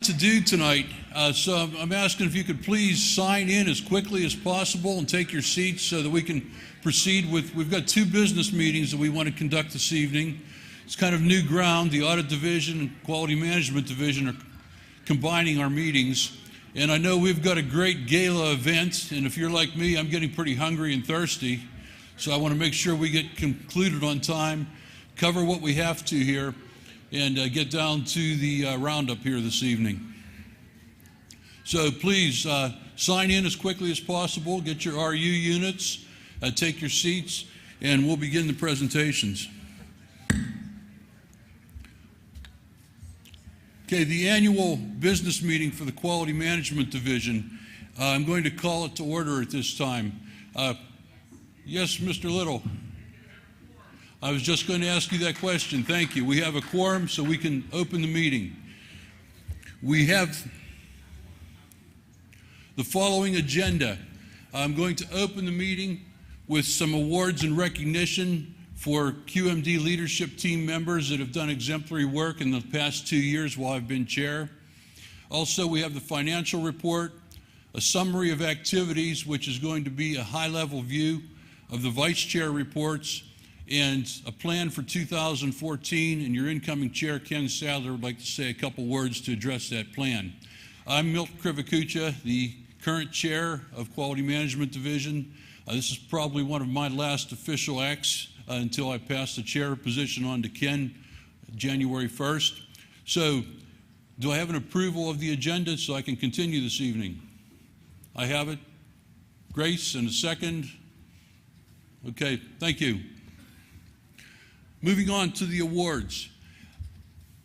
To do tonight, so I'm asking if you could please sign in as quickly as possible and take your seats so that we can proceed with, we've got two business meetings that we want to conduct this evening. It's kind of new ground. The Audit Division and Quality Management Division are combining our meetings. And I know we've got a great gala event, and if you're like me, I'm getting pretty hungry and thirsty. So I want to make sure we get concluded on time, cover what we have to here, and get down to the roundup here this evening. So please sign in as quickly as possible, get your RU units, take your seats, and we'll begin the presentations. Okay, the annual business meeting for the Quality Management Division. I'm going to call it to order at this time. Yes, Mr. Little. I was just going to ask you that question. Thank you. We have a quorum, so we can open the meeting. We have the following agenda. I'm going to open the meeting with some awards and recognition for QMD leadership team members that have done exemplary work in the past 2 years while I've been chair. Also, we have the financial report, a summary of activities, which is going to be a high-level view of the vice chair reports, and a plan for 2014, and your incoming chair, Ken Sadler, would like to say a couple words to address that plan. I'm Milt Krivakucha, the current chair of Quality Management Division. This is probably one of my last official acts until I pass the chair position on to Ken January 1st. So, do I have an approval of the agenda so I can continue this evening? I have it. Grace, and a second. Okay, thank you. Moving on to the awards.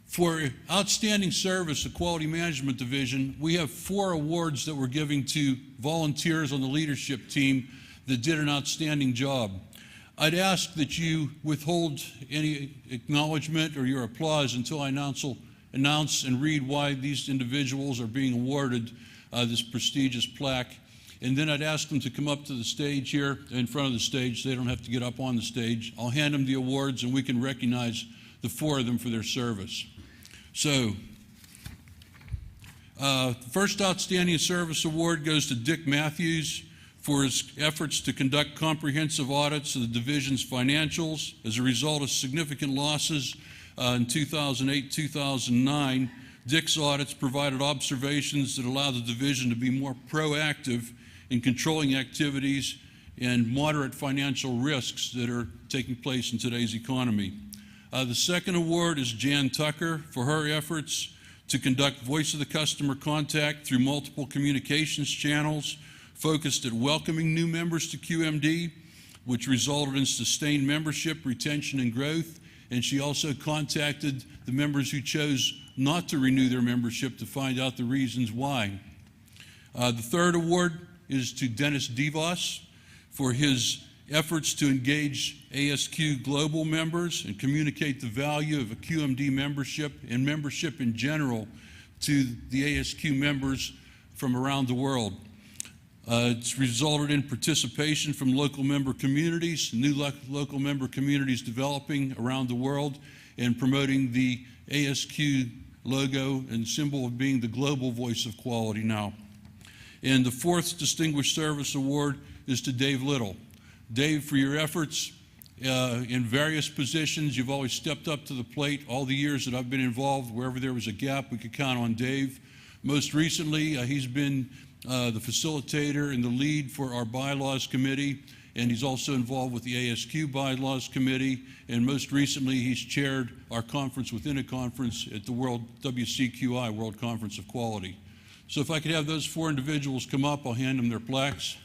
For outstanding service at Quality Management Division, we have 4 awards that we're giving to volunteers on the leadership team that did an outstanding job. I'd ask that you withhold any acknowledgement or your applause until I announce and read why these individuals are being awarded this prestigious plaque. And then I'd ask them to come up to the stage here, in front of the stage. They don't have to get up on the stage. I'll hand them the awards, and we can recognize the 4 of them for their service. So, the first Outstanding Service Award goes to Dick Matthews for his efforts to conduct comprehensive audits of the division's financials. As a result of significant losses in 2008-2009, Dick's audits provided observations that allowed the division to be more proactive in controlling activities and moderate financial risks that are taking place in today's economy. The second award is Jan Tucker for her efforts to conduct voice of the customer contact through multiple communications channels focused at welcoming new members to QMD, which resulted in sustained membership, retention, and growth. And she also contacted the members who chose not to renew their membership to find out the reasons why. The third award is to Dennis DeVos for his efforts to engage ASQ Global members and communicate the value of a QMD membership and membership in general to the ASQ members from around the world. It's resulted in participation from local member communities, new local member communities developing around the world, and promoting the ASQ logo and symbol of being the global voice of quality now. And the fourth Distinguished Service Award is to Dave Little. Dave, for your efforts in various positions, you've always stepped up to the plate. All the years that I've been involved, wherever there was a gap, we could count on Dave. Most recently, he's been the facilitator and the lead for our bylaws committee, and he's also involved with the ASQ bylaws committee, and most recently he's chaired our conference within a conference at the World WCQI, World Conference of Quality. So if I could have those 4 individuals come up, I'll hand them their plaques.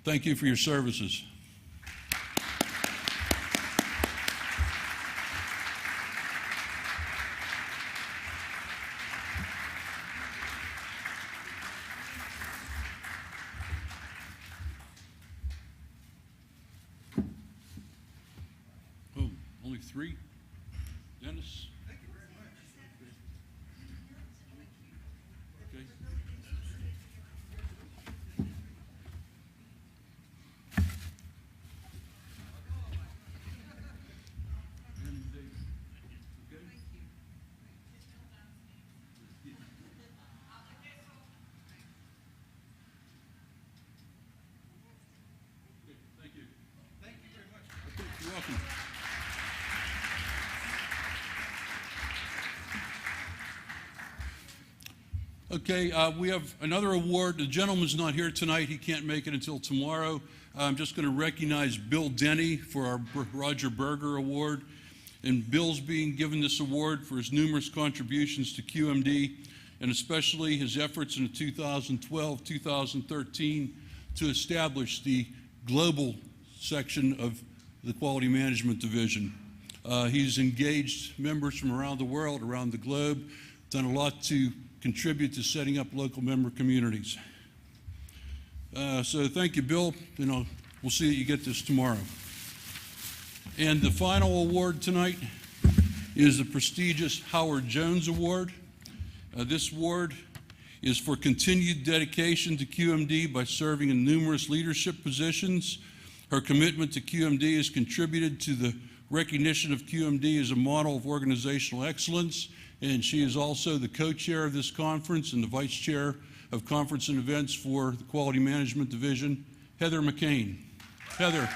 Thank you for your services. Oh, only 3? Dennis? Thank you very much. Okay. Okay, we have another award. The gentleman's not here tonight. He can't make it until tomorrow. I'm just going to recognize Bill Denny for our Roger Berger Award. And Bill's being given this award for his numerous contributions to QMD, and especially his efforts in 2012-2013 to establish the global section of the Quality Management Division. He's engaged members from around the world, around the globe, done a lot to contribute to setting up local member communities. So thank you, Bill, and we'll see that you get this tomorrow. And the final award tonight is the prestigious Howard Jones Award. This award is for continued dedication to QMD by serving in numerous leadership positions. Her commitment to QMD has contributed to the recognition of QMD as a model of organizational excellence, and she is also the co-chair of this conference and the vice chair of conference and events for the Quality Management Division, Heather McCain. Heather.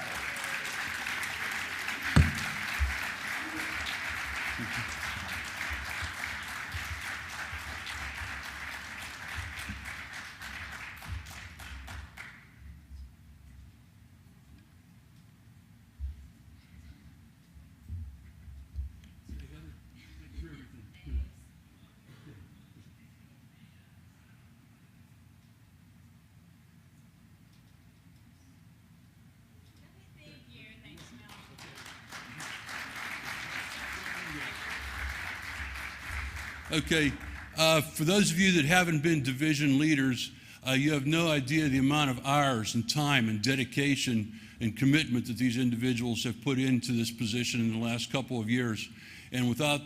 Okay, for those of you that haven't been division leaders, you have no idea the amount of hours and time and dedication and commitment that these individuals have put into this position in the last couple of years. And without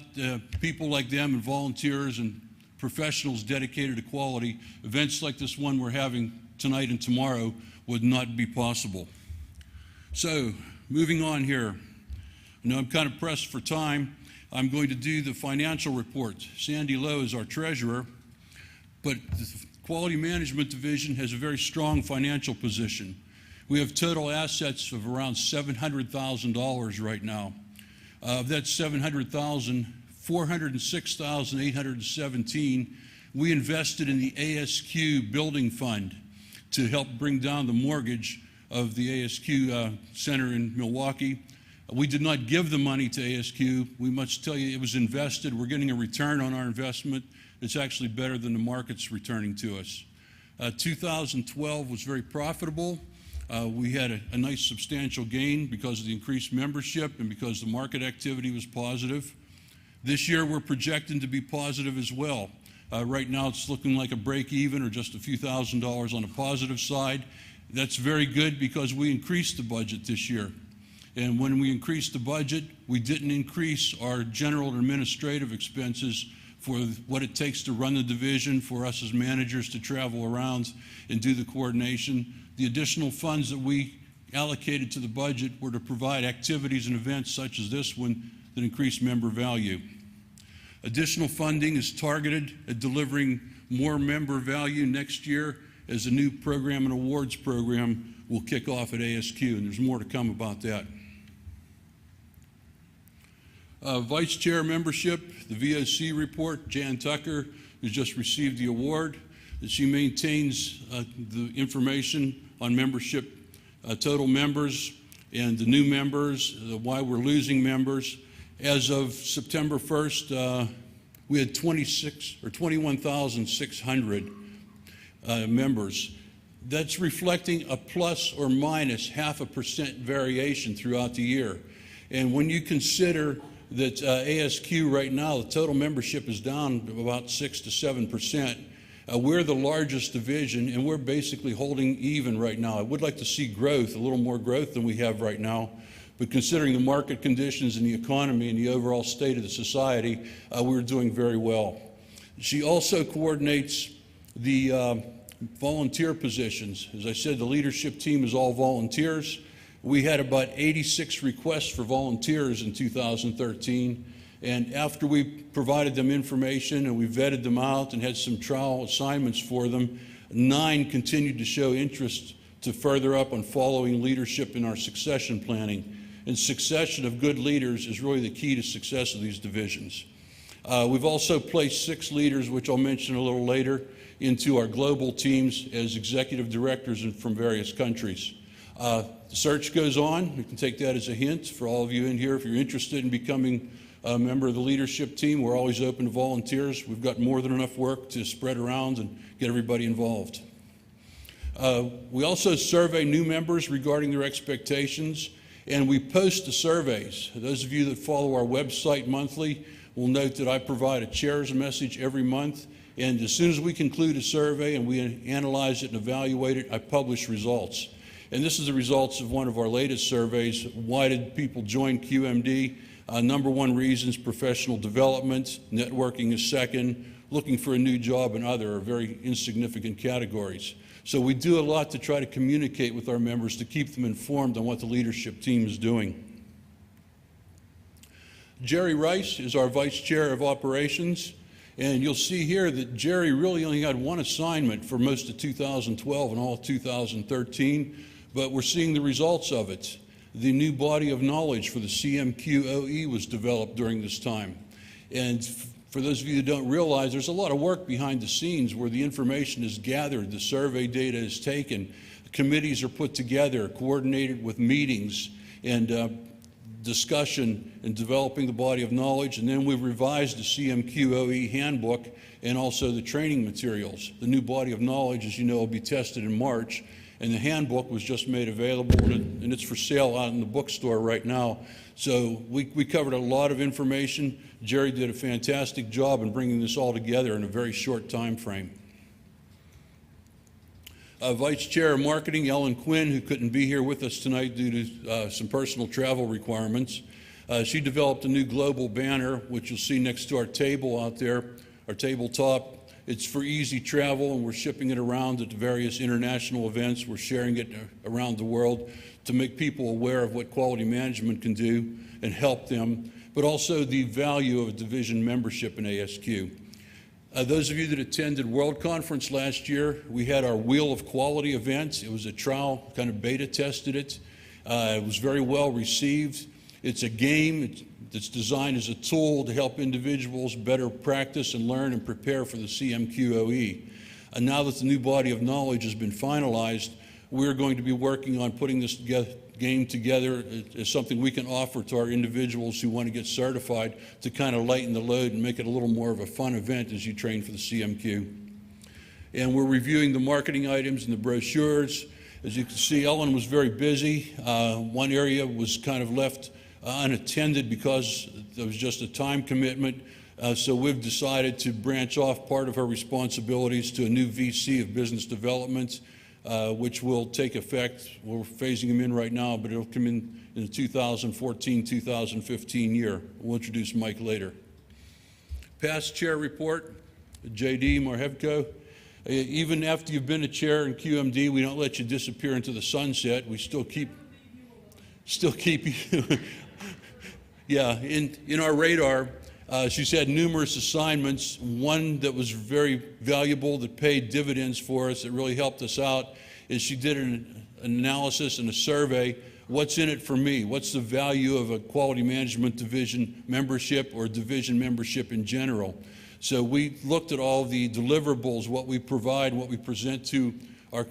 people like them and volunteers and professionals dedicated to quality, events like this one we're having tonight and tomorrow would not be possible. So, moving on here. I know I'm kind of pressed for time. I'm going to do the financial report. Sandy Lowe is our treasurer, but the Quality Management Division has a very strong financial position. We have total assets of around $700,000 right now. Of that $700,000, $406,817 we invested in the ASQ building fund to help bring down the mortgage of the ASQ Center in Milwaukee. We did not give the money to ASQ. We must tell you it was invested. We're getting a return on our investment. It's actually better than the market's returning to us. 2012 was very profitable. We had a nice substantial gain because of the increased membership and because the market activity was positive. This year we're projecting to be positive as well. Right now it's looking like a break even or just a few $1,000s on the positive side. That's very good because we increased the budget this year. And when we increased the budget, we didn't increase our general and administrative expenses for what it takes to run the division, for us as managers to travel around and do the coordination. The additional funds that we allocated to the budget were to provide activities and events such as this one that increase member value. Additional funding is targeted at delivering more member value next year as the new program and awards program will kick off at ASQ, and there's more to come about that. Vice Chair membership, the VOC report, Jan Tucker, who's just received the award. She maintains the information on membership, total members, and the new members, why we're losing members. As of September 1st, we had 21,600 members. That's reflecting a plus or minus 0.5% variation throughout the year. And when you consider that ASQ right now, the total membership is down about 6 to 7%. We're the largest division, and we're basically holding even right now. I would like to see growth, a little more growth than we have right now, but considering the market conditions and the economy and the overall state of the society, we're doing very well. She also coordinates the volunteer positions. As I said, the leadership team is all volunteers. We had about 86 requests for volunteers in 2013, and after we provided them information and we vetted them out and had some trial assignments for them, 9 continued to show interest to further up on following leadership in our succession planning. And succession of good leaders is really the key to success of these divisions. We've also placed 6 leaders, which I'll mention a little later, into our global teams as executive directors from various countries. The search goes on. You can take that as a hint for all of you in here. If you're interested in becoming a member of the leadership team, we're always open to volunteers. We've got more than enough work to spread around and get everybody involved. We also survey new members regarding their expectations, and we post the surveys. Those of you that follow our website monthly will note that I provide a chair's message every month, and as soon as we conclude a survey and we analyze it and evaluate it, I publish results. And this is the results of one of our latest surveys. Why did people join QMD? Number 1 reasons: professional development, networking is second, looking for a new job, and other are very insignificant categories. So we do a lot to try to communicate with our members to keep them informed on what the leadership team is doing. Jerry Rice is our Vice Chair of Operations, and you'll see here that Jerry really only had one assignment for most of 2012 and all of 2013, but we're seeing the results of it. The new body of knowledge for the CMQOE was developed during this time. And for those of you who don't realize, there's a lot of work behind the scenes where the information is gathered, the survey data is taken, committees are put together, coordinated with meetings and discussion and developing the body of knowledge, and then we've revised the CMQOE handbook and also the training materials. The new body of knowledge, as you know, will be tested in March, and the handbook was just made available, and it's for sale out in the bookstore right now. So we covered a lot of information. Jerry did a fantastic job in bringing this all together in a very short time frame. Vice Chair of Marketing, Ellen Quinn, who couldn't be here with us tonight due to some personal travel requirements. She developed a new global banner, which you'll see next to our table out there, our tabletop. It's for easy travel, and we're shipping it around at the various international events. We're sharing it around the world to make people aware of what quality management can do and help them, but also the value of a division membership in ASQ. Those of you that attended World Conference last year, we had our Wheel of Quality event. It was a trial, kind of beta tested it. It was very well received. It's a game that's designed as a tool to help individuals better practice and learn and prepare for the CMQOE. And now that the new body of knowledge has been finalized, we're going to be working on putting this game together as something we can offer to our individuals who want to get certified to kind of lighten the load and make it a little more of a fun event as you train for the CMQ. And we're reviewing the marketing items and the brochures. As you can see, Ellen was very busy. One area was kind of left unattended because there was just a time commitment. So we've decided to branch off part of her responsibilities to a new VC of business development, which will take effect. We're phasing him in right now, but it'll come in the 2014-2015 year. We'll introduce Mike later. Past chair report, J.D. Marhevko. Even after you've been a chair in QMD, we don't let you disappear into the sunset. We still keep you. Yeah, in our radar. She's had numerous assignments. One that was very valuable, that paid dividends for us, that really helped us out, is she did an analysis and a survey. What's in it for me? What's the value of a quality management division membership or division membership in general? So we looked at all the deliverables, what we provide, what we present to our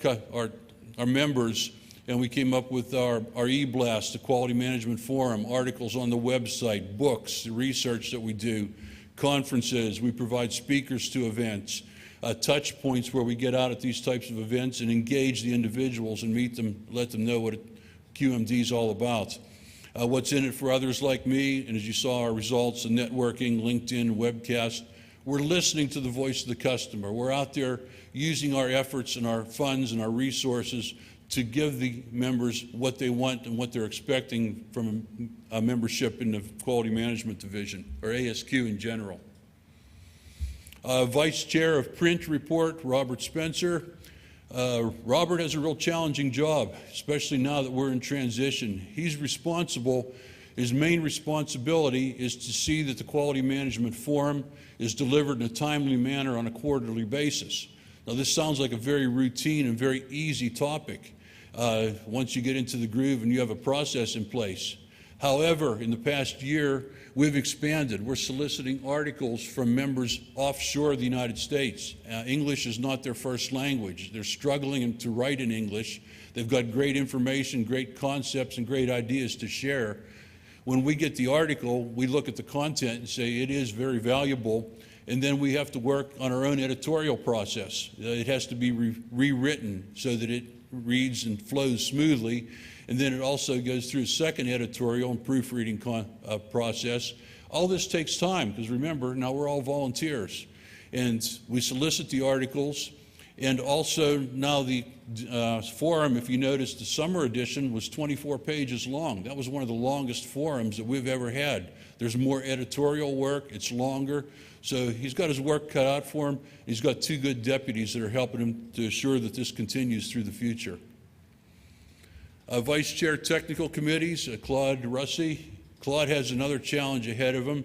members, and we came up with our e-blast, the Quality Management Forum, articles on the website, books, the research that we do, conferences. We provide speakers to events, touch points where we get out at these types of events and engage the individuals and meet them, let them know what QMD is all about. What's in it for others like me, and as you saw our results, the networking, LinkedIn, webcast. We're listening to the voice of the customer. We're out there using our efforts and our funds and our resources to give the members what they want and what they're expecting from a membership in the Quality Management Division, or ASQ in general. Vice Chair of Print Report, Robert Spencer. Robert has a real challenging job, especially now that we're in transition. He's responsible, his main responsibility is to see that the Quality Management Forum is delivered in a timely manner on a quarterly basis. Now this sounds like a very routine and very easy topic once you get into the groove and you have a process in place. However, in the past year, we've expanded. We're soliciting articles from members offshore the United States. English is not their first language. They're struggling to write in English. They've got great information, great concepts, and great ideas to share. When we get the article, we look at the content and say it is very valuable, and then we have to work on our own editorial process. It has to be rewritten so that it reads and flows smoothly. And then it also goes through a second editorial and proofreading process. All this takes time because remember, now we're all volunteers. And we solicit the articles. And also now the forum, if you notice, the summer edition was 24 pages long. That was one of the longest forums that we've ever had. There's more editorial work. It's longer. So he's got his work cut out for him. He's got two good deputies that are helping him to assure that this continues through the future. Vice Chair Technical Committees, Claude Russey. Claude has another challenge ahead of him.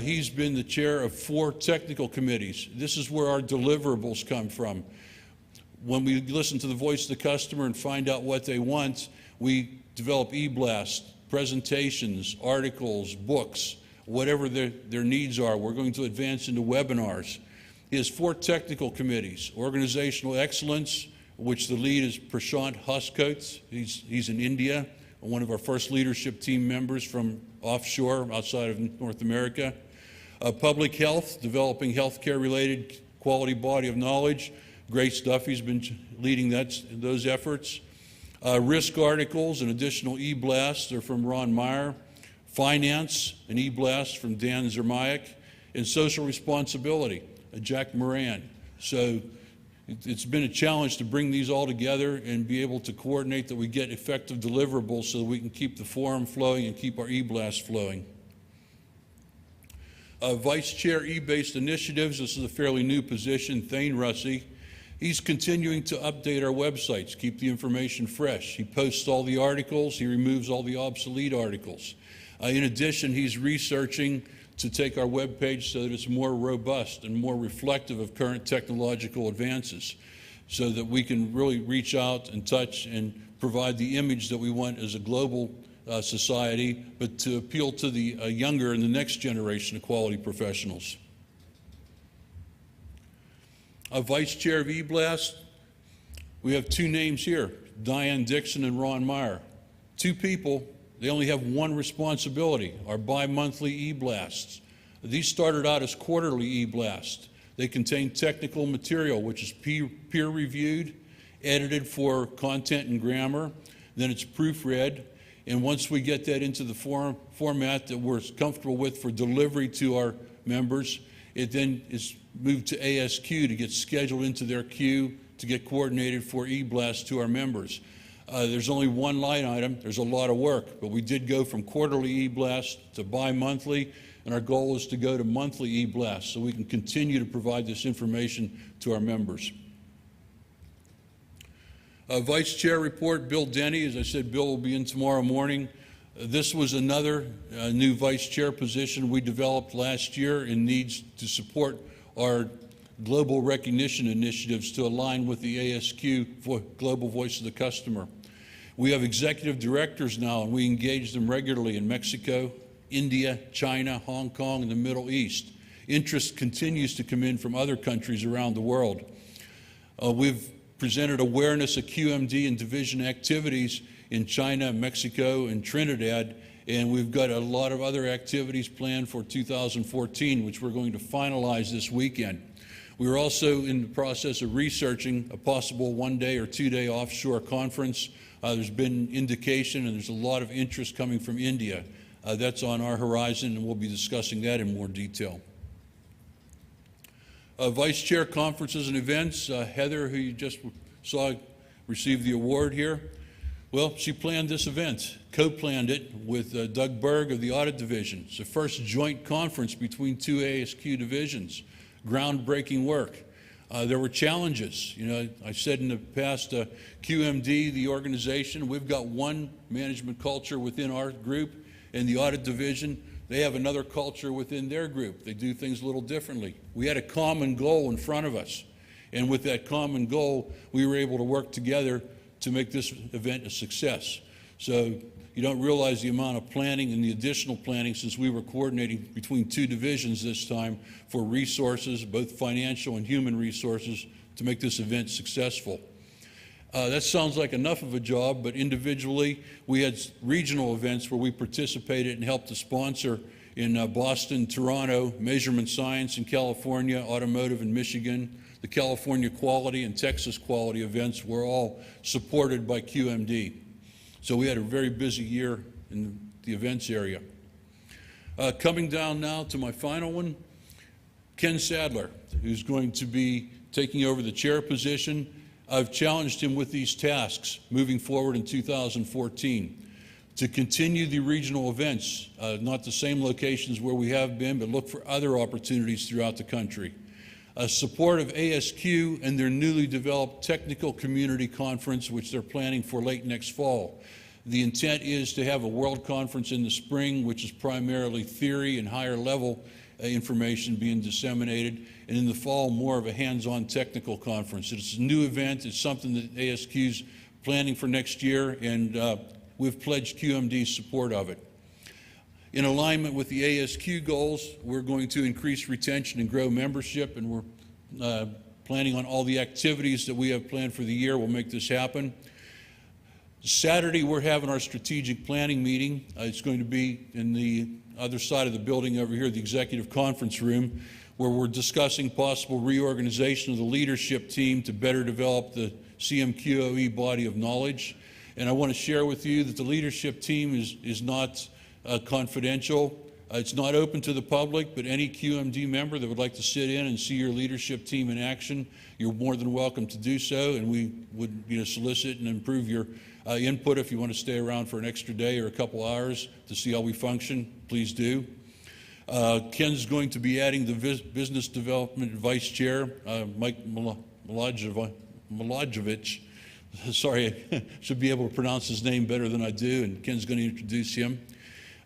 He's been the chair of 4 technical committees. This is where our deliverables come from. When we listen to the voice of the customer and find out what they want, we develop e-blast, presentations, articles, books, whatever their needs are. We're going to advance into webinars. He has 4 technical committees: organizational excellence, which the lead is Prashant Hoskot. He's in India, one of our first leadership team members from offshore, outside of North America. Public health, developing healthcare-related quality body of knowledge. Grace Duffy's been leading those efforts. Risk articles and additional e-blasts are from Ron Meyer. Finance, an e-blast from Dan Zermayak. And social responsibility, Jack Moran. So it's been a challenge to bring these all together and be able to coordinate that we get effective deliverables so that we can keep the forum flowing and keep our e-blast flowing. Vice Chair E-Based Initiatives, this is a fairly new position, Thane Russey. He's continuing to update our websites, keep the information fresh. He posts all the articles, he removes all the obsolete articles. In addition, he's researching to take our web page so that it's more robust and more reflective of current technological advances, so that we can really reach out and touch and provide the image that we want as a global society, but to appeal to the younger and the next generation of quality professionals. Vice Chair of eBlast, we have 2 names here, Diane Dixon and Ron Meyer. 2 people. They only have one responsibility, our bi-monthly e-blasts. These started out as quarterly e-blasts. They contain technical material, which is peer-reviewed, edited for content and grammar, then it's proofread, and once we get that into the format that we're comfortable with for delivery to our members, it then is moved to ASQ to get scheduled into their queue to get coordinated for e-blasts to our members. There's only one line item. There's a lot of work, but we did go from quarterly e-blast to bi-monthly, and our goal is to go to monthly e-blast so we can continue to provide this information to our members. Vice Chair report, Bill Denny. As I said, Bill will be in tomorrow morning. This was another new Vice Chair position we developed last year and needs to support our global recognition initiatives to align with the ASQ for Global Voice of the Customer. We have executive directors now, and we engage them regularly in Mexico, India, China, Hong Kong, and the Middle East. Interest continues to come in from other countries around the world. We've presented awareness of QMD and division activities in China, Mexico, and Trinidad, and we've got a lot of other activities planned for 2014, which we're going to finalize this weekend. We're also in the process of researching a possible 1-day or 2-day offshore conference. There's been indication and there's a lot of interest coming from India. That's on our horizon, and we'll be discussing that in more detail. Vice Chair Conferences and Events, Heather, who you just saw receive the award here. Well, she planned this event, co-planned it with Doug Berg of the Audit Division. It's the first joint conference between 2 ASQ divisions. Groundbreaking work. There were challenges. You know, I said in the past, QMD, the organization, we've got one management culture within our group, and the Audit Division, they have another culture within their group. They do things a little differently. We had a common goal in front of us, and with that common goal, we were able to work together to make this event a success. So you don't realize the amount of planning and the additional planning, since we were coordinating between two divisions this time for resources, both financial and human resources, to make this event successful. That sounds like enough of a job, but individually we had regional events where we participated and helped to sponsor in Boston, Toronto, Measurement Science in California, Automotive in Michigan. The California Quality and Texas Quality events were all supported by QMD. So we had a very busy year in the events area. Coming down now to my final one, Ken Sadler, who's going to be taking over the chair position. I've challenged him with these tasks moving forward in 2014 to continue the regional events, not the same locations where we have been, but look for other opportunities throughout the country. Support of ASQ and their newly developed technical community conference, which they're planning for late next fall. The intent is to have a world conference in the spring, which is primarily theory and higher level information being disseminated, and in the fall, more of a hands-on technical conference. It's a new event. It's something that ASQ's planning for next year, and we've pledged QMD's support of it. In alignment with the ASQ goals, we're going to increase retention and grow membership, and we're planning on all the activities that we have planned for the year. We'll make this happen. Saturday, we're having our strategic planning meeting. It's going to be in the other side of the building over here, the executive conference room, where we're discussing possible reorganization of the leadership team to better develop the CMQOE body of knowledge. And I want to share with you that the leadership team is not confidential. It's not open to the public, but any QMD member that would like to sit in and see your leadership team in action, you're more than welcome to do so, and we would solicit and improve your input. If you want to stay around for an extra day or a couple hours to see how we function, please do. Ken's going to be adding the Business Development Vice Chair, Mike Milojevic. Sorry, I should be able to pronounce his name better than I do, and Ken's going to introduce him.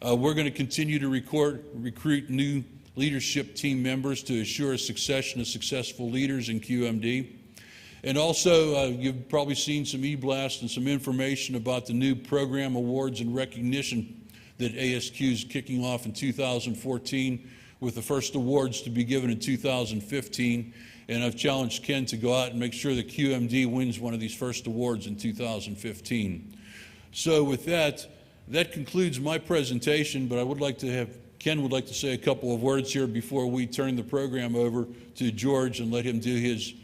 We're going to continue to recruit new leadership team members to assure a succession of successful leaders in QMD. And also, you've probably seen some e-blast and some information about the new program awards and recognition that ASQ is kicking off in 2014, with the first awards to be given in 2015. And I've challenged Ken to go out and make sure that QMD wins one of these first awards in 2015. So with that concludes my presentation, but I would like to have, Ken would like to say a couple of words here before we turn the program over to George and let him do his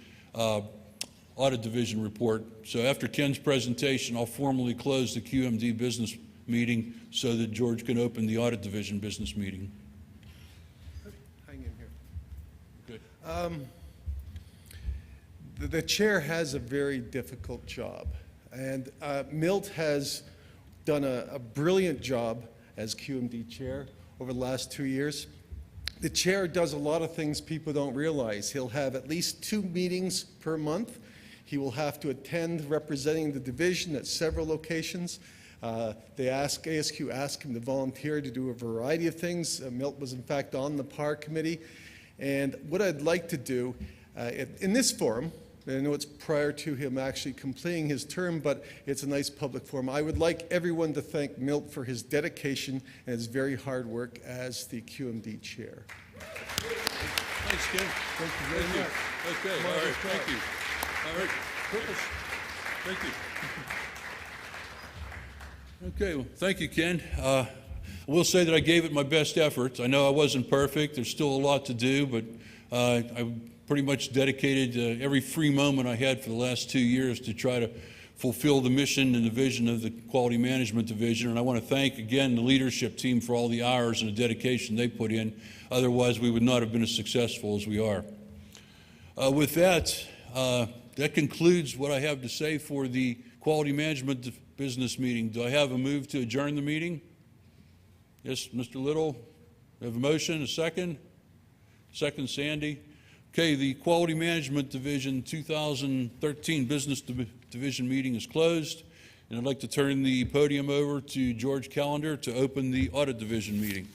audit division report. So after Ken's presentation, I'll formally close the QMD business meeting so that George can open the audit division business meeting. Hang in here. Good. The chair has a very difficult job, and Milt has done a brilliant job as QMD chair over the last 2 years. The chair does a lot of things people don't realize. He'll have at least 2 meetings per month. He will have to attend representing the division at several locations. ASQ asked him to volunteer to do a variety of things. Milt was in fact on the PAR committee. And what I'd like to do in this forum, and I know it's prior to him actually completing his term, but it's a nice public forum. I would like everyone to thank Milt for his dedication and his very hard work as the QMD chair. Thanks, Ken. Thank you very much. Okay, all right, thank you. All right, thank you. Okay, well, thank you, Ken. I will say that I gave it my best efforts. I know I wasn't perfect. There's still a lot to do, but I pretty much dedicated every free moment I had for the last 2 years to try to fulfill the mission and the vision of the Quality Management Division. And I want to thank, again, the leadership team for all the hours and the dedication they put in. Otherwise, we would not have been as successful as we are. With that, that concludes what I have to say for the Quality Management Business Meeting. Do I have a move to adjourn the meeting? Yes, Mr. Little. We have a motion, a second? Second, Sandy. Okay, the Quality Management Division 2013 Business Division meeting is closed, and I'd like to turn the podium over to George Callender to open the Audit Division meeting.